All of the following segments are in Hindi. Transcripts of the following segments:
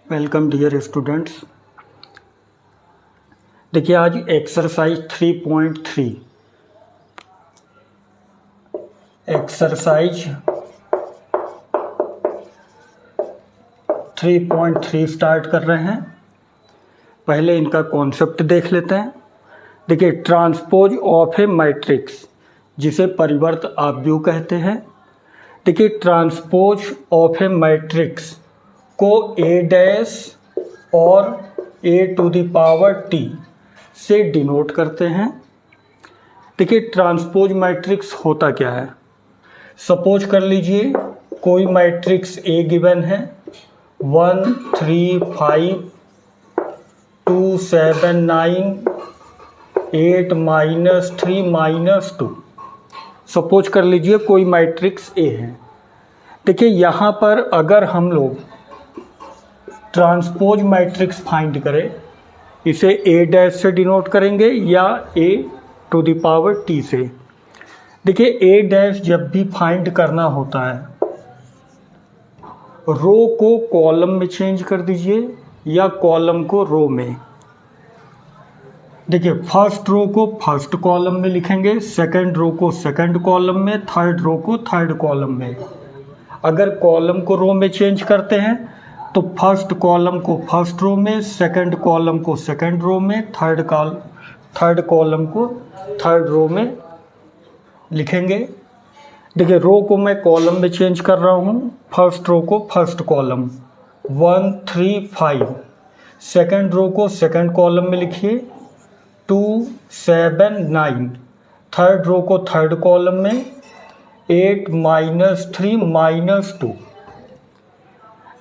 Welcome dear students. देखिए आज एक्सरसाइज 3.3 स्टार्ट कर रहे हैं। पहले इनका कॉन्सेप्ट देख लेते हैं। देखिए ट्रांसपोज ऑफ ए मैट्रिक्स, जिसे परिवर्त आव्यूह कहते हैं। देखिए ट्रांसपोज ऑफ ए मैट्रिक्स को ए डैश और ए टू द पावर टी से डिनोट करते हैं। देखिए ट्रांसपोज मैट्रिक्स होता क्या है। सपोज कर लीजिए कोई मैट्रिक्स ए गिवन है 1 3 5 2 7 9 8 -3 -2। सपोज कर लीजिए कोई मैट्रिक्स ए है। देखिए यहाँ पर अगर हम लोग ट्रांसपोज मैट्रिक्स फाइंड करें, इसे ए डैश से डिनोट करेंगे या ए टू द पावर टी से। देखिए ए डैश जब भी फाइंड करना होता है, रो को कॉलम में चेंज कर दीजिए या कॉलम को रो में। देखिए फर्स्ट रो को फर्स्ट कॉलम में लिखेंगे, सेकंड रो को सेकंड कॉलम में, थर्ड रो को थर्ड कॉलम में। अगर कॉलम को रो में चेंज करते हैं तो फर्स्ट कॉलम को फर्स्ट रो में, सेकंड कॉलम को सेकंड रो में, थर्ड कॉलम को थर्ड रो में लिखेंगे। देखिए रो को मैं कॉलम में चेंज कर रहा हूँ। फर्स्ट रो को फर्स्ट कॉलम 1 3 5, सेकंड रो को सेकंड कॉलम में लिखिए 2 7 9, थर्ड रो को थर्ड कॉलम में 8 -3 -2।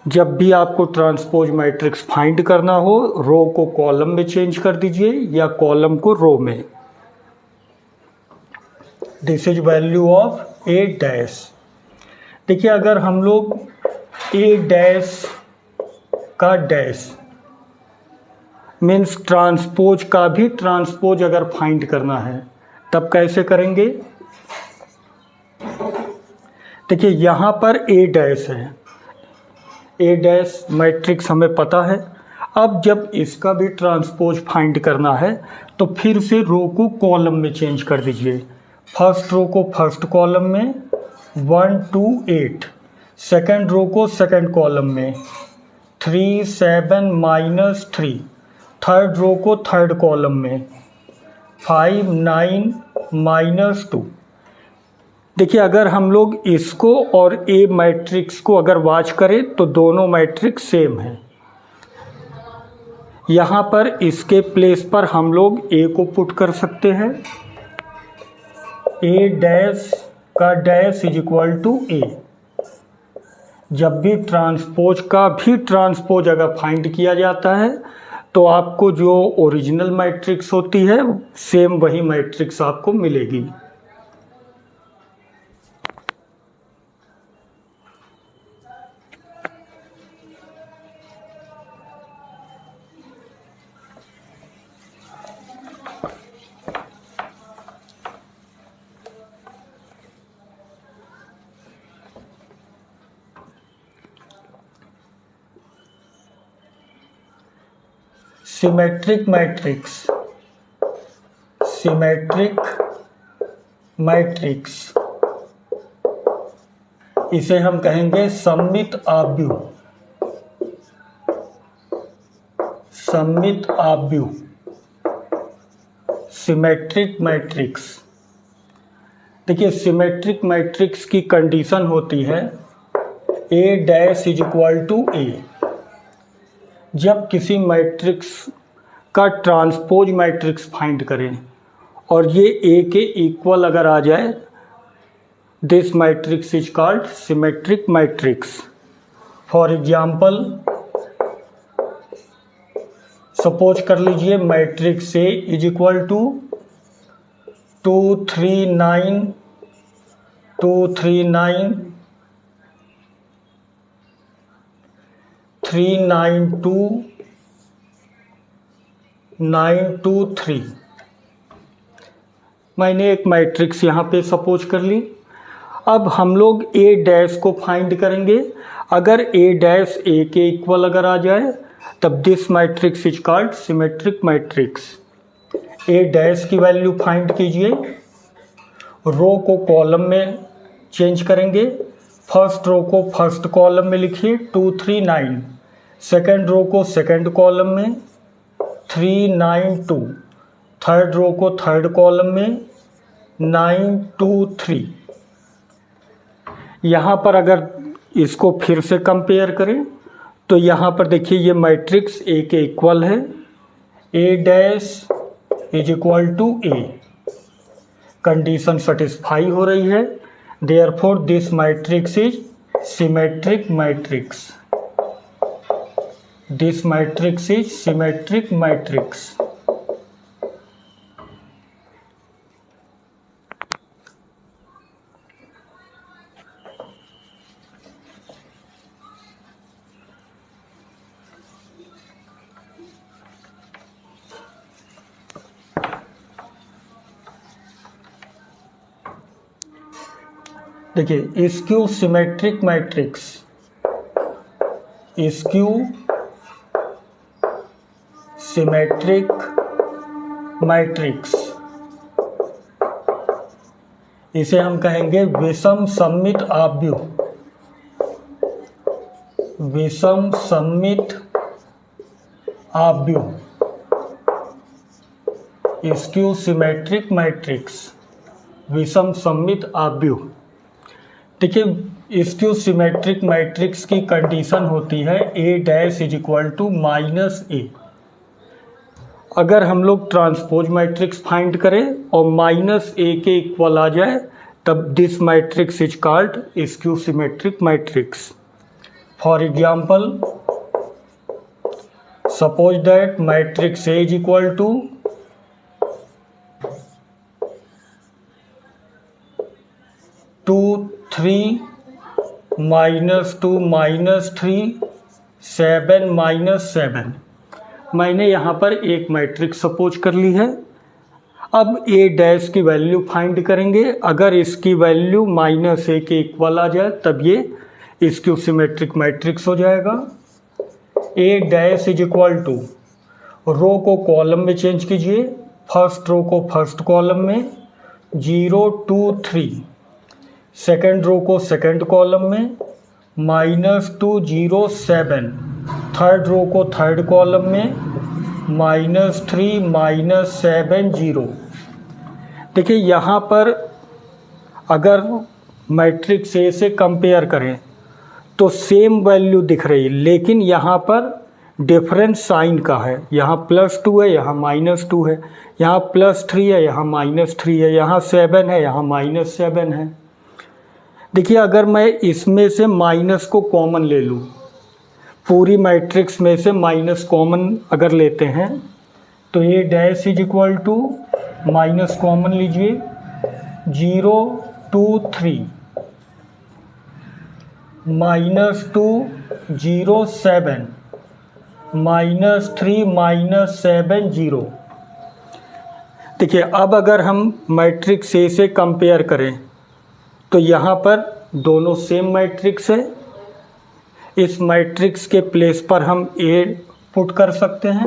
जब भी आपको ट्रांसपोज मैट्रिक्स फाइंड करना हो, रो को कॉलम में चेंज कर दीजिए या कॉलम को रो में। This is value of A dash. देखिए अगर हम लोग ए डैश का डैश मीन्स ट्रांसपोज का भी ट्रांसपोज अगर फाइंड करना है तब कैसे करेंगे। देखिए यहाँ पर ए डैश है, ए डैश मैट्रिक्स हमें पता है। अब जब इसका भी ट्रांसपोज फाइंड करना है तो फिर से रो को कॉलम में चेंज कर दीजिए। फर्स्ट रो को फर्स्ट कॉलम में 1 2 8, सेकंड रो को सेकंड कॉलम में 3 7 -3, थर्ड रो को थर्ड कॉलम में 5 9 -2। देखिए अगर हम लोग इसको और ए मैट्रिक्स को अगर वॉच करें तो दोनों मैट्रिक्स सेम है। यहाँ पर इसके प्लेस पर हम लोग ए को पुट कर सकते हैं। ए डैश का डैश इज इक्वल टू ए। जब भी ट्रांसपोज का भी ट्रांसपोज अगर फाइंड किया जाता है तो आपको जो ओरिजिनल मैट्रिक्स होती है सेम वही मैट्रिक्स आपको मिलेगी। सिमेट्रिक मैट्रिक्स इसे हम कहेंगे सममित आव्यूह सिमेट्रिक मैट्रिक्स। देखिए सिमेट्रिक मैट्रिक्स की कंडीशन होती है A dash is equal to ए। जब किसी मैट्रिक्स का ट्रांसपोज मैट्रिक्स फाइंड करें और ये ए के इक्वल अगर आ जाए, this matrix is called symmetric matrix. For example suppose कर लीजिए matrix A is equal to 2 3 9 2 3 9 3 9 2 9 2 3। मैंने एक मैट्रिक्स यहाँ पे सपोज कर ली। अब हम लोग ए डैश को फाइंड करेंगे। अगर ए डैश ए के इक्वल अगर आ जाए तब this matrix is called symmetric matrix. A dash की वैल्यू फाइंड कीजिए, रो को कॉलम में चेंज करेंगे। फर्स्ट रो को फर्स्ट कॉलम में लिखिए 2 3 9, सेकेंड रो को सेकेंड कॉलम में 3 9 2, थर्ड रो को थर्ड कॉलम में 9 2 3। यहाँ पर अगर इसको फिर से कंपेयर करें तो यहाँ पर देखिए ये मैट्रिक्स ए के इक्वल है, A dash is equal to A. Condition satisfy हो रही है, therefore this matrix is symmetric matrix. This matrix is symmetric matrix. देखिए skew symmetric matrix, skew symmetric matrix, इसे हम कहेंगे विषम सममित आव्यूह। विषम सममित आव्यूह, स्क्यू सिमेट्रिक मैट्रिक्स, विषम सममित आव्यूह। देखिए स्क्यू सिमेट्रिक मैट्रिक्स की कंडीशन होती है A dash is equal to minus A. अगर हम लोग ट्रांसपोज मैट्रिक्स फाइंड करें और माइनस ए के इक्वल आ जाए तब this matrix is called skew symmetric matrix. For example suppose that matrix A is equal to 2 3 -2 -3 7 -7। मैंने यहाँ पर एक मैट्रिक्स सपोज कर ली है। अब ए डैश की वैल्यू फाइंड करेंगे। अगर इसकी वैल्यू माइनस ए के इक्वल आ जाए तब ये स्क्यू सिमेट्रिक मैट्रिक्स हो जाएगा। ए डैश इज इक्वल टू, रो को कॉलम में चेंज कीजिए, फर्स्ट रो को फर्स्ट कॉलम में 0 2 3, सेकेंड रो को सेकेंड कॉलम में -2 0 7, थर्ड रो को थर्ड कॉलम में -3 -7 0। देखिए यहाँ पर अगर मैट्रिक्स ए से कंपेयर करें तो सेम वैल्यू दिख रही है, लेकिन यहाँ पर डिफरेंस साइन का है। यहाँ +2 है, यहाँ -2 है, यहाँ +3 है, यहाँ -3 है, यहाँ 7 है, यहाँ -7 है। देखिए अगर मैं इसमें से माइनस को कॉमन ले लूँ, पूरी मैट्रिक्स में से माइनस कॉमन अगर लेते हैं तो ये dash is equal to minus common लीजिए 0 2 3 -2 0 7 -3 -7 0। देखिए अब अगर हम मैट्रिक्स ए से कंपेयर करें तो यहाँ पर दोनों सेम मैट्रिक्स है। इस मैट्रिक्स के प्लेस पर हम ए पुट कर सकते हैं।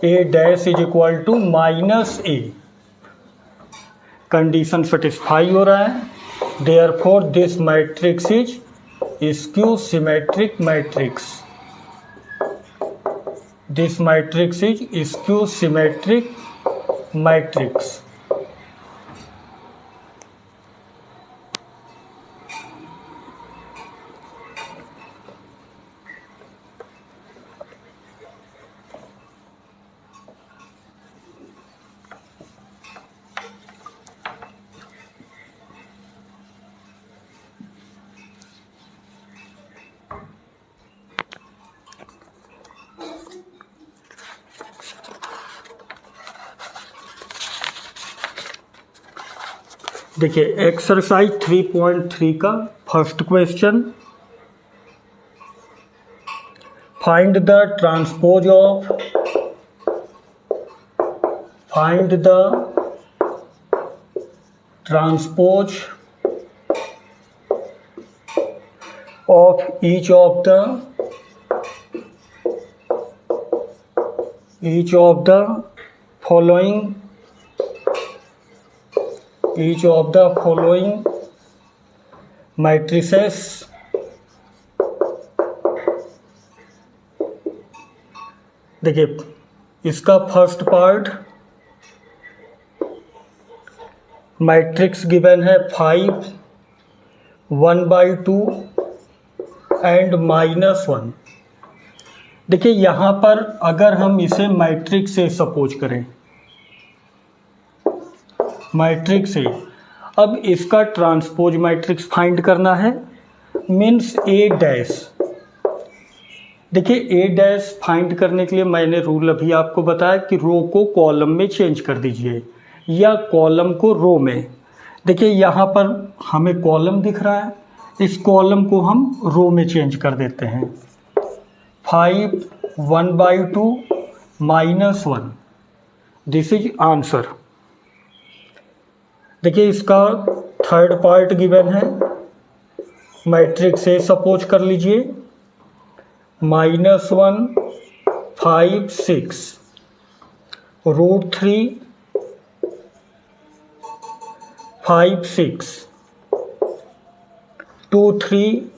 A dash is equal to -a। Condition satisfy हो रहा है, therefore this matrix is skew symmetric matrix. This matrix is skew symmetric matrix. देखिए एक्सरसाइज 3.3 का first question, find the transpose of each of the following matrices देखिए इसका फर्स्ट पार्ट मैट्रिक्स गिवन है 5 1/2 एंड -1। देखिए यहाँ पर अगर हम इसे मैट्रिक्स से सपोज करें, मैट्रिक्स से, अब इसका ट्रांसपोज मैट्रिक्स फाइंड करना है, मीन्स ए डैश। देखिए ए डैश फाइंड करने के लिए मैंने रूल अभी आपको बताया कि रो को कॉलम में चेंज कर दीजिए या कॉलम को रो में। देखिए यहाँ पर हमें कॉलम दिख रहा है, इस कॉलम को हम रो में चेंज कर देते हैं। 5 1/2 -1, दिस इज आंसर। देखिए इसका थर्ड पार्ट गिवन है, मैट्रिक्स से सपोज कर लीजिए, -1 5 6 √3 5 6 2 3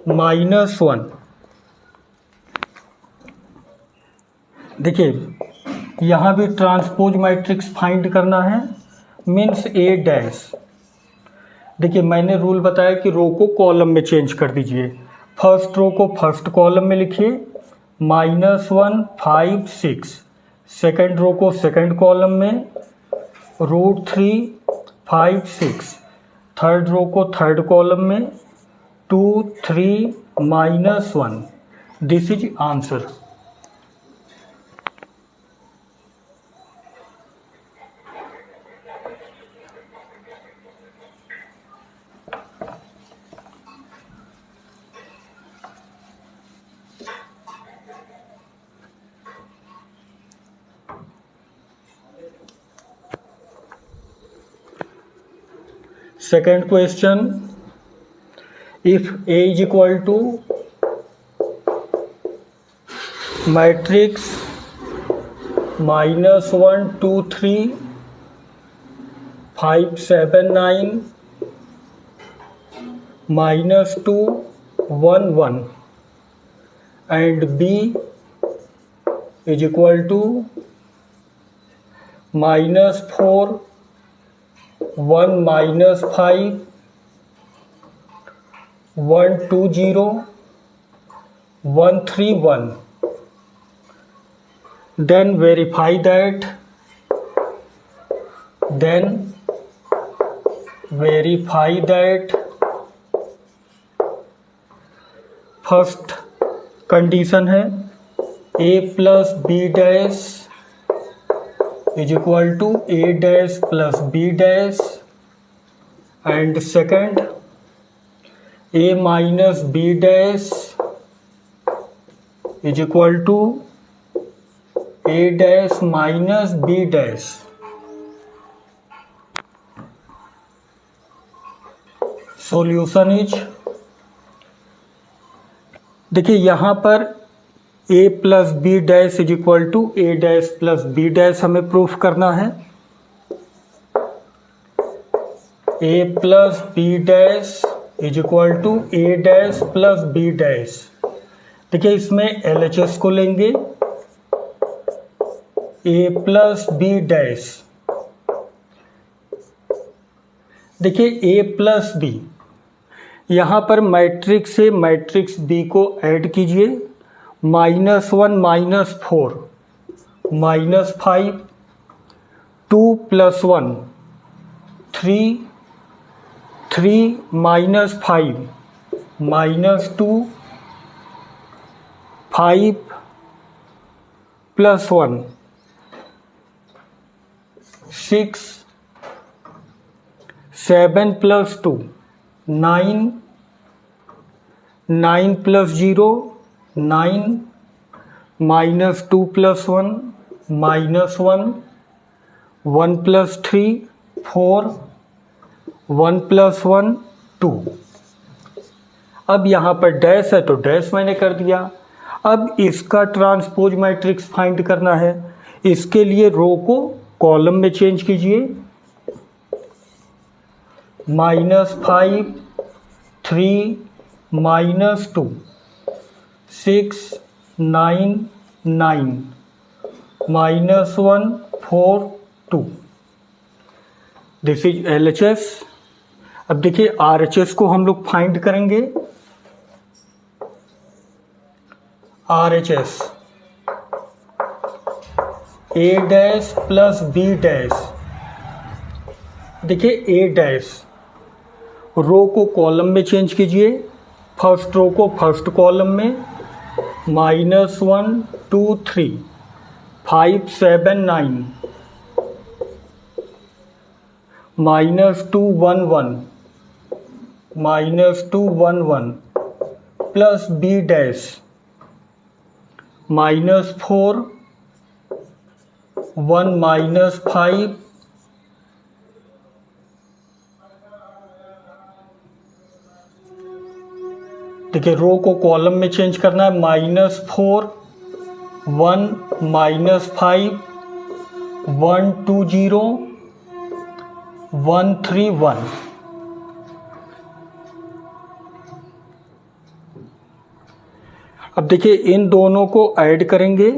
-1। देखिए यहाँ भी ट्रांसपोज मैट्रिक्स फाइंड करना है, मीन्स ए डैश। देखिए मैंने रूल बताया कि रो को कॉलम में चेंज कर दीजिए। फर्स्ट रो को फर्स्ट कॉलम में लिखिए, -1 5 6। सेकेंड रो को सेकेंड कॉलम में, √3 5 6। थर्ड रो को थर्ड कॉलम में, 2 3 -1। This is answer. Second question, if A is equal to matrix -1 2 3 5 7 9 -2 1 1 and B is equal to -4 1 -5 1 2 0 1 3 1, then verify that first condition है A + B dash is equal to A dash plus B dash, and second A minus B dash is equal to A dash minus B dash। Solution is, देखिए यहाँ पर A + B dash is equal to A dash + B dash हमें प्रूफ करना है। A + B dash is equal to A dash + B dash. देखिए इसमें LHS को लेंगे, A + B डैश। देखिए A + B, यहाँ पर मैट्रिक्स से मैट्रिक्स B को ऐड कीजिए, -1 -4 -5 2 + 1 3 3 -5 -2 5 + 1 6 7 + 2 9 9 + 0 9 -2 + 1 -1 1 + 3 4 1 + 1 2। अब यहाँ पर डैश है तो डैश मैंने कर दिया। अब इसका ट्रांसपोज मैट्रिक्स फाइंड करना है। इसके लिए रो को कॉलम में चेंज कीजिए। -5 3 -2 6 9 9 -1 4 2। This is LHS। अब देखिए RHS को हम लोग फाइंड करेंगे। RHS A dash plus B dash. देखिए A डैश रो को कॉलम में चेंज कीजिए। फर्स्ट रो को फर्स्ट कॉलम में -1 2 3 5 7 9 -2 1 1 -2 1 1 प्लस B डैश -4 1 -5 देखिए रो को कॉलम में चेंज करना है। -4 1 -5 1 2 0 1 3 1। अब देखिए इन दोनों को ऐड करेंगे।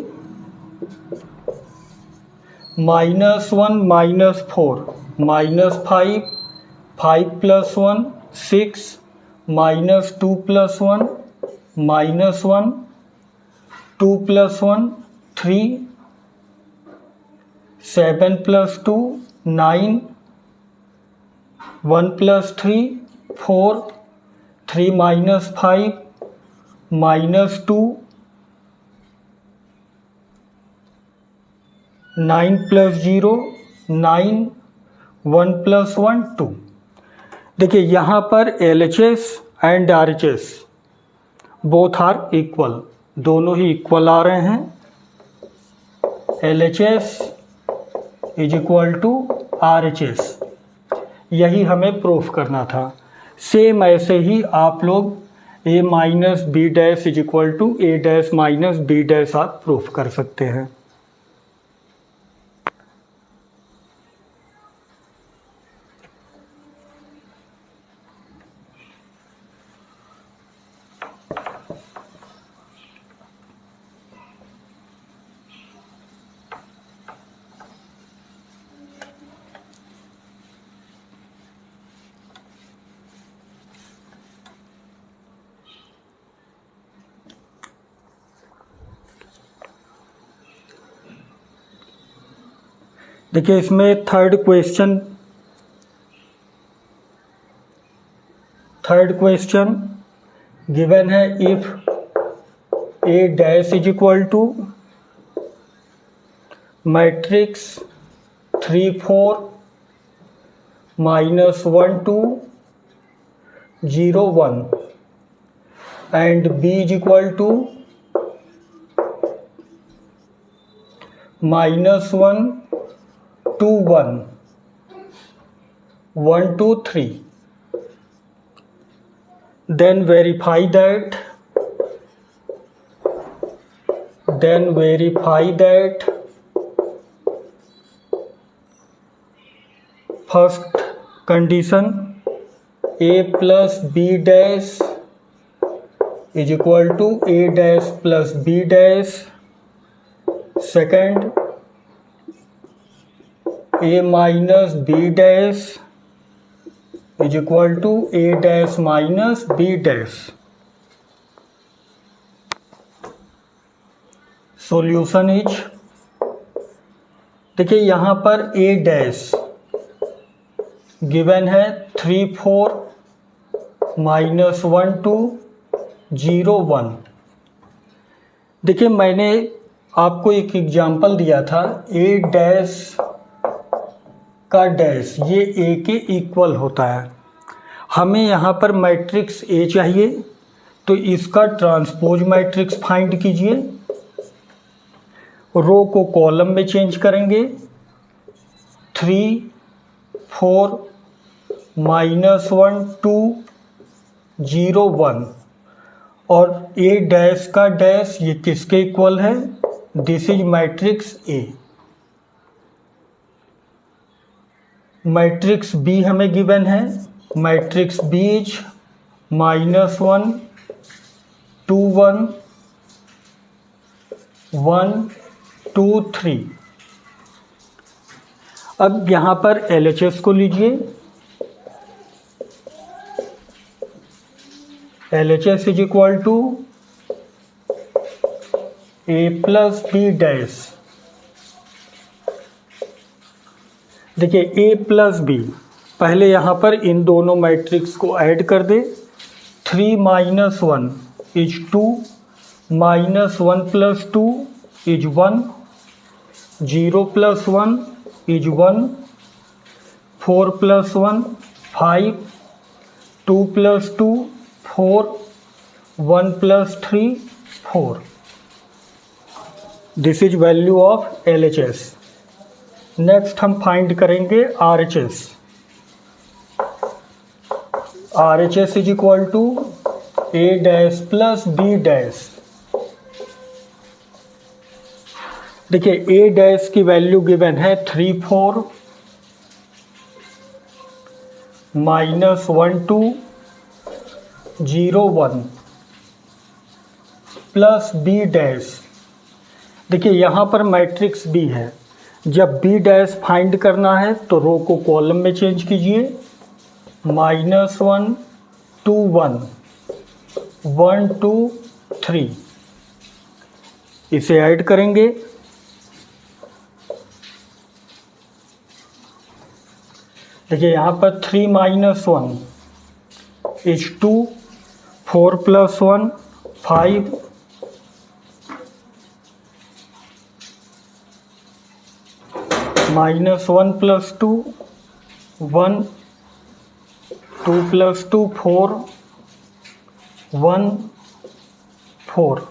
-1 -4 -5 5 + 1 6 -2 + 1 -1 2 + 1 3 7 + 2 9 1 + 3 4 3 -5 -2 9 + 0 9 1 + 1 2। देखिए यहाँ पर LHS and RHS both are equal, दोनों ही इक्वल आ रहे हैं। LHS = RHS, यही हमें प्रूफ करना था। सेम ऐसे ही आप लोग A - B dash = A dash - B dash आप प्रूफ कर सकते हैं। देखिए इसमें थर्ड क्वेश्चन गिवन है। If A dash = matrix 3 4 -1 2 0 1 and B = -1 2 1 1 2 3, then verify that first condition A plus B dash = A dash plus B dash, second A minus B dash = A dash minus B dash। Solution is, देखिए यहाँ पर A डैश गिवन है 3 4 -1 2 0 1। देखिए मैंने आपको एक एग्जांपल दिया था। A डैश का डैश ये A के इक्वल होता है। हमें यहाँ पर मैट्रिक्स A चाहिए, तो इसका ट्रांसपोज मैट्रिक्स फाइंड कीजिए। रो को कॉलम में चेंज करेंगे। 3 4 -1 2 0 1 और ए डैश का डैश ये किसके इक्वल है? This is matrix A. Matrix B हमें गिवन है, मैट्रिक्स बी इज -1 2 1 1 2 3। अब यहाँ पर LHS को लीजिए। LHS is equal to A plus B dash. देखिए A प्लस बी, पहले यहाँ पर इन दोनों मैट्रिक्स को ऐड कर दे। 3 - 1 is 2, -1 + 2 is 1, 0 + 1 is 1, 4 + 1 5, 2 + 2 4, 1 + 3 4। This is value of LHS। Next हम फाइंड करेंगे RHS। RHS is equal to A dash plus B dash. देखिए A डैश की वैल्यू गिवन है 3 4 -1 2 0 1 प्लस B डैश। देखिए यहाँ पर मैट्रिक्स B है, जब B डैश फाइंड करना है तो रो को कॉलम में चेंज कीजिए। -1 2 1 1 2 3, इसे ऐड करेंगे। देखिए यहाँ पर 3 - 1 इज 2, 4 + 1 5, -1 + 2 1, 2 + 2 4, 1 4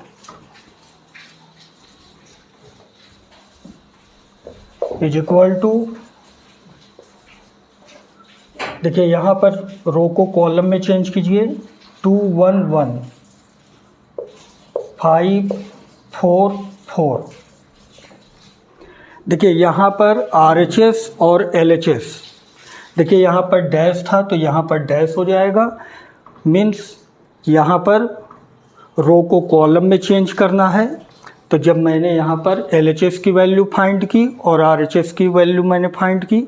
इज इक्वल टू। देखिए यहाँ पर रो को कॉलम में चेंज कीजिए। 2 1 1 5 4 4। देखिए यहाँ पर RHS और LHS, देखिए यहाँ पर डैश था तो यहाँ पर डैश हो जाएगा। मीन्स यहाँ पर रो को कॉलम में चेंज करना है। तो जब मैंने यहाँ पर LHS की वैल्यू फाइंड की और RHS की वैल्यू मैंने फाइंड की,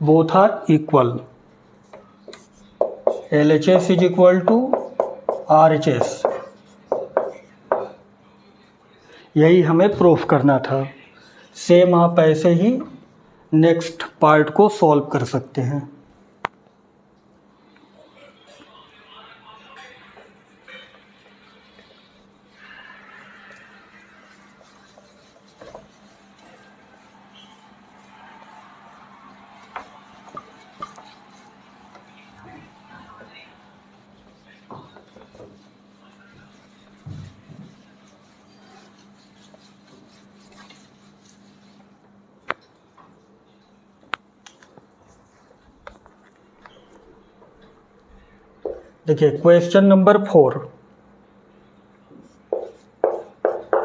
both are equal. LHS is equal to RHS। यही हमें प्रूफ करना था। सेम आप ऐसे ही नेक्स्ट पार्ट को सॉल्व कर सकते हैं। देखिए question number 4।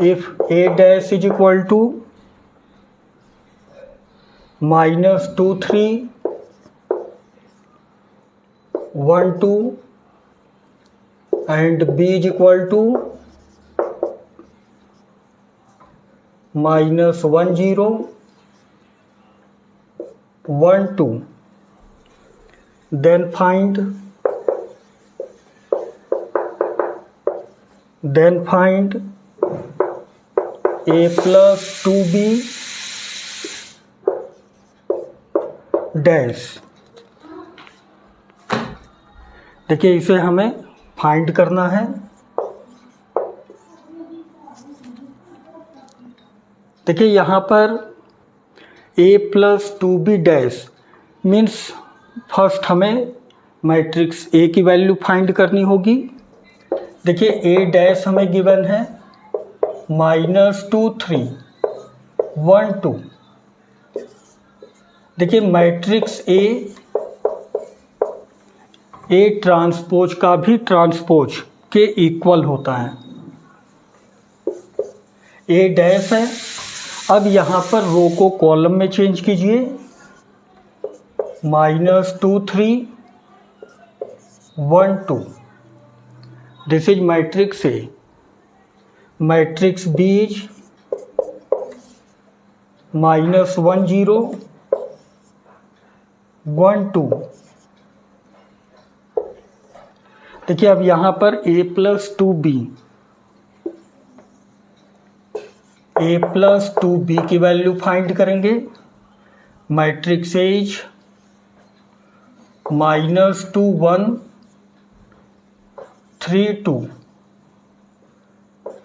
If A dash is equal to -2 3 1 2 and B is equal to -1 0 1 2, then find A plus 2B dash. देखिए इसे हमें फाइंड करना है। देखिए यहाँ पर A plus 2B dash means first हमें मैट्रिक्स A की वैल्यू फाइंड करनी होगी। देखिए A डैश हमें गिवन है -2 3 1 2। देखिए मैट्रिक्स A ए ट्रांसपोज का भी ट्रांसपोज के इक्वल होता है। ए डैश है। अब यहाँ पर रो को कॉलम में चेंज कीजिए, -2 3 1 2। This is matrix A. Matrix B is -1 0 1 2। देखिए अब यहाँ पर a + 2b, a + 2b की वैल्यू फाइंड करेंगे। Matrix as -2 1 3 2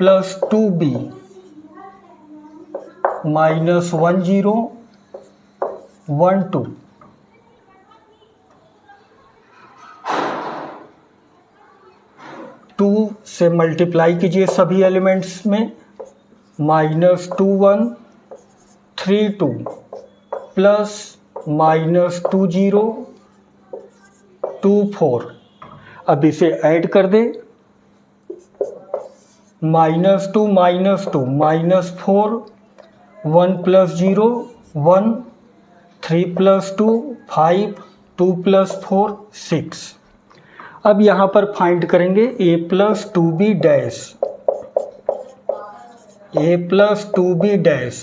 + 2b -1 0 1 2। टू से मल्टीप्लाई कीजिए सभी एलिमेंट्स में, -2 1 3 2 प्लस -2 0 2 4। अब इसे ऐड कर दे, -2 -2 -4 1 + 0 1 3 + 2 5 2 + 4 6। अब यहाँ पर फाइंड करेंगे a + 2b dash, a + 2b dash.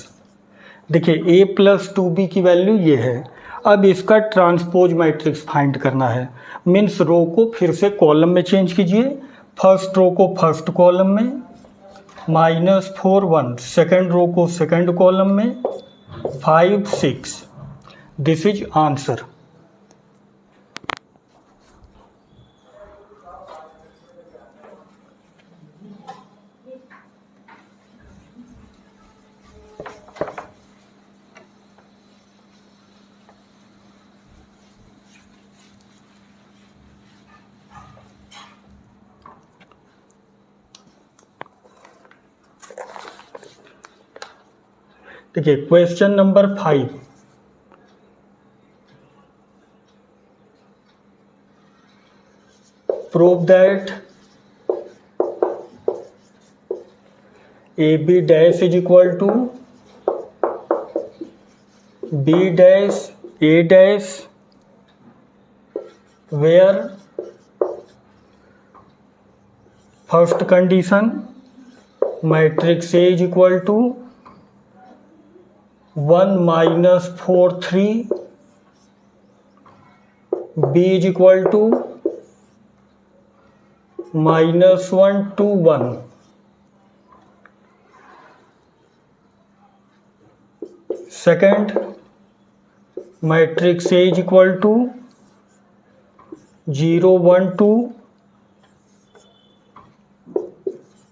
देखिए a + 2b की वैल्यू ये है। अब इसका ट्रांसपोज मैट्रिक्स फाइंड करना है, मीन्स रो को फिर से कॉलम में चेंज कीजिए। फर्स्ट रो को फर्स्ट कॉलम में, -4 1। सेकेंड रो को सेकेंड कॉलम में, 5 6। This is answer. देखिए question number 5। Prove that AB dash is equal to B dash A dash where first condition matrix A is equal to 1 -4 3, B is equal to -1 2 1। Second matrix A is equal to 0 1 2,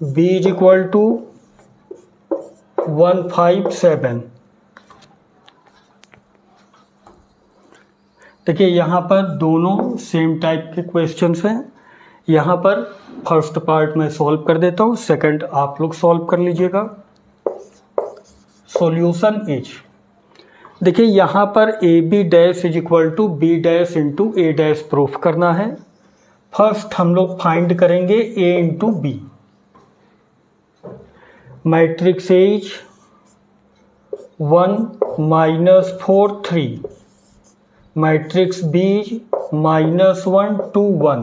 B is equal to 1 5 7। देखिए यहाँ पर दोनों सेम टाइप के क्वेश्चंस हैं। यहाँ पर फर्स्ट पार्ट में सॉल्व कर देता हूँ, सेकंड आप लोग सॉल्व कर लीजिएगा। सॉल्यूशन इज, देखिए यहाँ पर AB dash is equal to B dash into A dash proof करना है। फर्स्ट हम लोग फाइंड करेंगे A into B। Matrix as 1 -4 3, matrix B -1 2 1।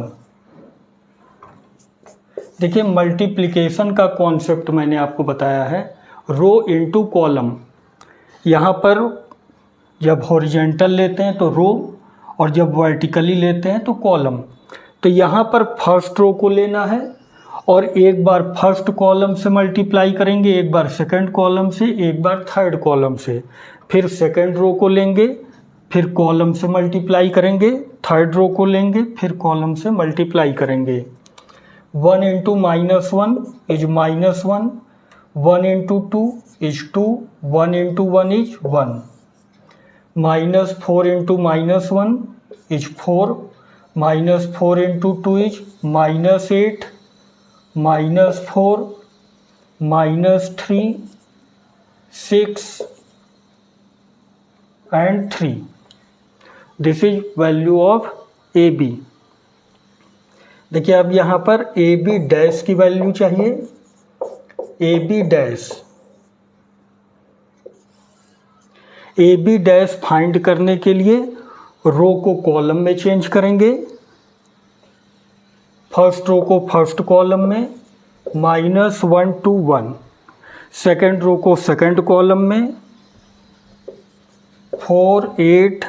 देखिए मल्टीप्लिकेशन का कॉन्सेप्ट मैंने आपको बताया है, रो इंटू कॉलम। यहाँ पर जब हॉरिजेंटल लेते हैं तो रो, और जब वर्टिकली लेते हैं तो कॉलम। तो यहाँ पर फर्स्ट रो को लेना है और एक बार फर्स्ट कॉलम से मल्टीप्लाई करेंगे, एक बार सेकंड कॉलम से, एक बार थर्ड कॉलम से। फिर सेकंड रो को लेंगे, फिर कॉलम से मल्टीप्लाई करेंगे, थर्ड रो को लेंगे, फिर कॉलम से मल्टीप्लाई करेंगे। 1 into -1 is -1, 1 into 2 is 2, 1 into 1 is 1, -4 into -1 is 4, -4 into 2 is -8, -4 -3 6 and 3। This is value of AB। देखिए अब यहाँ पर ए बी डैश की वैल्यू चाहिए, ए बी डैश फाइंड करने के लिए रो को कॉलम में चेंज करेंगे। फर्स्ट रो को फर्स्ट कॉलम में -1 to 1, सेकेंड रो को सेकेंड कॉलम में 4 8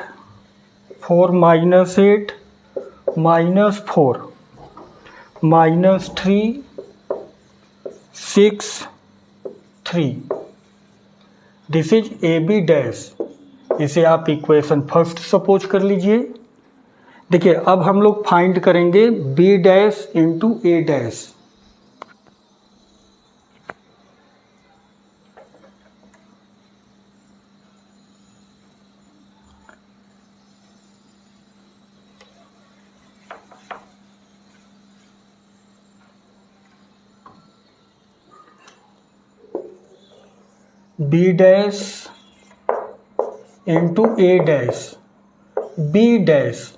4 -8 -4 -3 6 3। This is A B dash. इसे आप इक्वेशन फर्स्ट सपोज कर लीजिए। देखिए अब हम लोग फाइंड करेंगे B dash into A dash. B dash into A dash, B dash.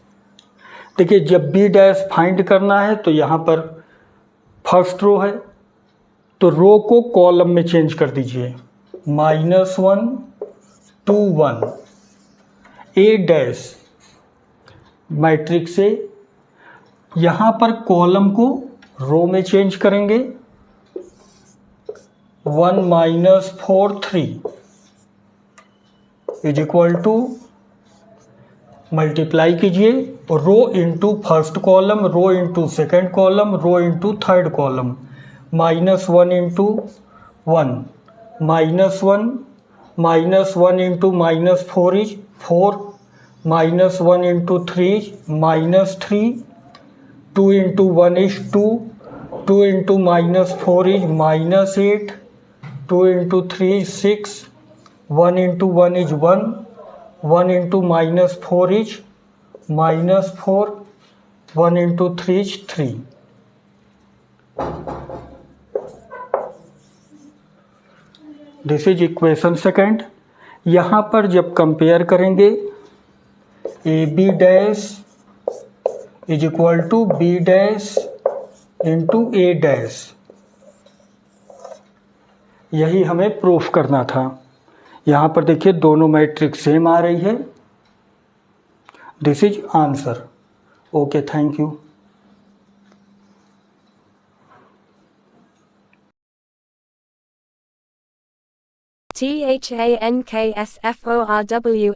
देखिए जब बी डैश फाइंड करना है तो यहाँ पर फर्स्ट रो है तो रो को कॉलम में चेंज कर दीजिए, -1 to 1। ए डैश मैट्रिक्स से यहाँ पर कॉलम को रो में चेंज करेंगे, 1 -4 3 इज इक्वल टू, मल्टीप्लाई कीजिए row into first column, row into second column, row into third column. -1 into 1 -1 -1 into -4 is 4, -1 into 3 -3, 2 into 1 is 2, 2 into -4 is -8, 2 into 3 6, 1 into 1 is 1, 1 into -4 is -4, 1 into 3 is 3। This is equation second. यहाँ पर जब कंपेयर करेंगे A B dash is equal to B dash into A dash, यही हमें प्रूफ करना था। यहाँ पर देखिए दोनों मैट्रिक्स सेम आ रही है। This is answer. Okay, thank you. THANKSFORWA